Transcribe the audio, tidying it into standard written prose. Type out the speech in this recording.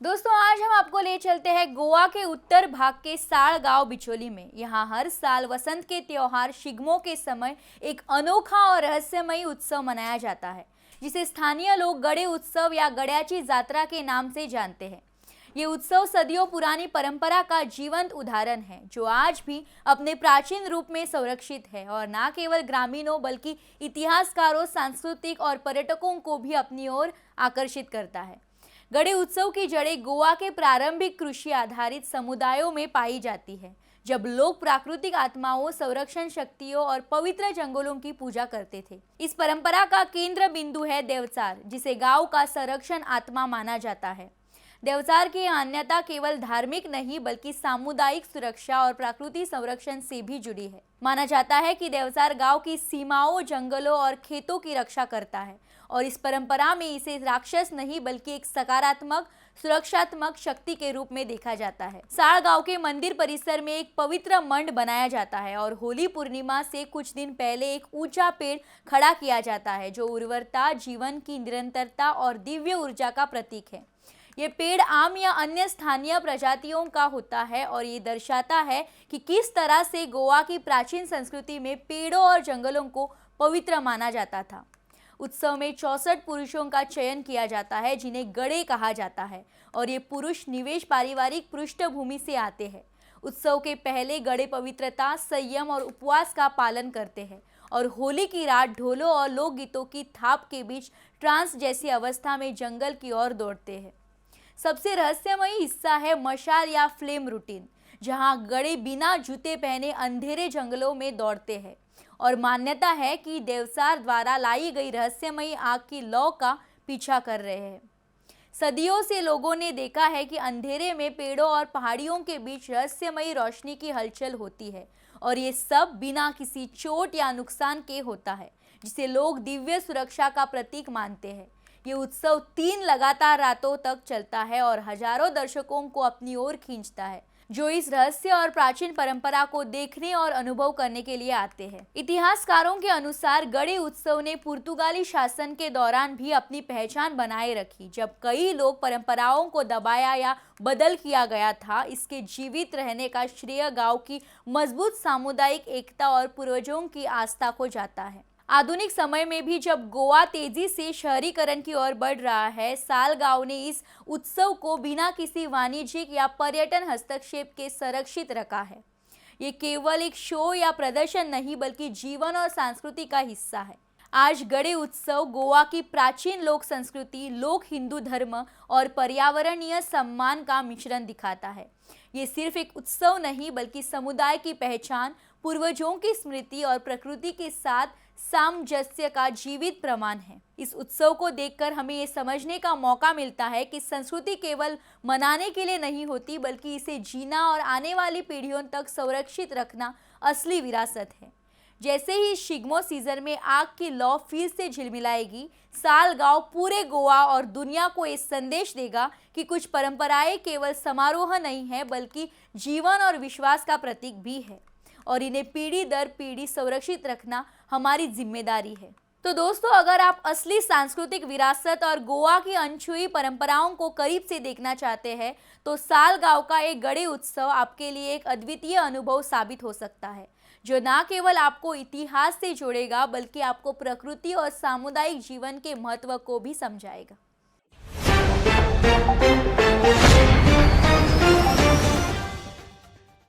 दोस्तों आज हम आपको ले चलते हैं गोवा के उत्तर भाग के साड़ गांव बिचोली में। यहाँ हर साल वसंत के त्योहार शिगमों के समय एक अनोखा और रहस्यमयी उत्सव मनाया जाता है, जिसे स्थानीय लोग गड़े उत्सव या गड्याची जात्रा के नाम से जानते हैं। ये उत्सव सदियों पुरानी परंपरा का जीवंत उदाहरण है, जो आज भी अपने प्राचीन रूप में संरक्षित है और न केवल ग्रामीणों बल्कि इतिहासकारों, सांस्कृतिक और पर्यटकों को भी अपनी ओर आकर्षित करता है। गड़े उत्सव की जड़ें गोवा के प्रारंभिक कृषि आधारित समुदायों में पाई जाती है, जब लोग प्राकृतिक आत्माओं, संरक्षण शक्तियों और पवित्र जंगलों की पूजा करते थे। इस परंपरा का केंद्र बिंदु है देवचार, जिसे गांव का संरक्षण आत्मा माना जाता है। देवचार की मान्यता केवल धार्मिक नहीं बल्कि सामुदायिक सुरक्षा और प्रकृति संरक्षण से भी जुड़ी है। माना जाता है कि देवचार गांव की सीमाओं, जंगलों और खेतों की रक्षा करता है और इस परंपरा में इसे राक्षस नहीं बल्कि एक सकारात्मक, सुरक्षात्मक शक्ति के रूप में देखा जाता है। साड़ गांव के मंदिर परिसर में एक पवित्र मंड बनाया जाता है और होली पूर्णिमा से कुछ दिन पहले एक ऊंचा पेड़ खड़ा किया जाता है, जो उर्वरता, जीवन की निरंतरता और दिव्य ऊर्जा का प्रतीक है। ये पेड़ आम या अन्य स्थानीय प्रजातियों का होता है और ये दर्शाता है कि किस तरह से गोवा की प्राचीन संस्कृति में पेड़ों और जंगलों को पवित्र माना जाता था। उत्सव में 64 पुरुषों का चयन किया जाता है, जिन्हें गड़े कहा जाता है, और ये पुरुष निवेश पारिवारिक पृष्ठभूमि से आते हैं। उत्सव के पहले गड़े पवित्रता, संयम और उपवास का पालन करते हैं और होली की रात ढोलों और लोकगीतों की थाप के बीच ट्रांस जैसी अवस्था में जंगल की ओर दौड़ते हैं। सबसे रहस्यमयी हिस्सा है मशाल या फ्लेम रूटीन, जहां गड़े बिना जूते पहने अंधेरे जंगलों में दौड़ते हैं और मान्यता है कि देवचार द्वारा लाई गई रहस्यमयी आग की लौ का पीछा कर रहे हैं। सदियों से लोगों ने देखा है कि अंधेरे में पेड़ों और पहाड़ियों के बीच रहस्यमयी रोशनी की हलचल होती है और ये सब बिना किसी चोट या नुकसान के होता है, जिसे लोग दिव्य सुरक्षा का प्रतीक मानते हैं। ये उत्सव 3 लगातार रातों तक चलता है और हजारों दर्शकों को अपनी ओर खींचता है, जो इस रहस्य और प्राचीन परंपरा को देखने और अनुभव करने के लिए आते हैं। इतिहासकारों के अनुसार गड़े उत्सव ने पुर्तगाली शासन के दौरान भी अपनी पहचान बनाए रखी, जब कई लोग परंपराओं को दबाया या बदल किया गया था। इसके जीवित रहने का श्रेय गांव की मजबूत सामुदायिक एकता और पूर्वजों की आस्था को जाता है। आधुनिक समय में भी जब गोवा तेजी से शहरीकरण की ओर बढ़ रहा है, साल गांव ने इस उत्सव को बिना किसी वाणिज्यिक या पर्यटन हस्तक्षेप के संरक्षित रखा है। ये केवल एक शो या प्रदर्शन नहीं बल्कि जीवन और संस्कृति का हिस्सा है। आज गड़े उत्सव गोवा की प्राचीन लोक संस्कृति, लोक हिंदू धर्म और पर्यावरणीय सम्मान का मिश्रण दिखाता है। ये सिर्फ एक उत्सव नहीं बल्कि समुदाय की पहचान, पूर्वजों की स्मृति और प्रकृति के साथ सामंजस्य का जीवित प्रमाण है। इस उत्सव को देखकर हमें ये समझने का मौका मिलता है कि संस्कृति केवल मनाने के लिए नहीं होती, बल्कि इसे जीना और आने वाली पीढ़ियों तक संरक्षित रखना असली विरासत है। जैसे ही शिगमो सीजन में आग की लौ फिर से झिलमिलाएगी, साल गांव पूरे गोवा और दुनिया को ये संदेश देगा कि कुछ परंपराएं केवल समारोह नहीं है बल्कि जीवन और विश्वास का प्रतीक भी है और इन्हें पीढ़ी दर पीढ़ी संरक्षित रखना हमारी जिम्मेदारी है। तो दोस्तों, अगर आप असली सांस्कृतिक विरासत और गोवा की अनछुई परंपराओं को करीब से देखना चाहते हैं, तो साल गांव का एक गड़े उत्सव आपके लिए एक अद्वितीय अनुभव साबित हो सकता है, जो न केवल आपको इतिहास से जोड़ेगा बल्कि आपको प्रकृति और सामुदायिक जीवन के महत्व को भी समझाएगा।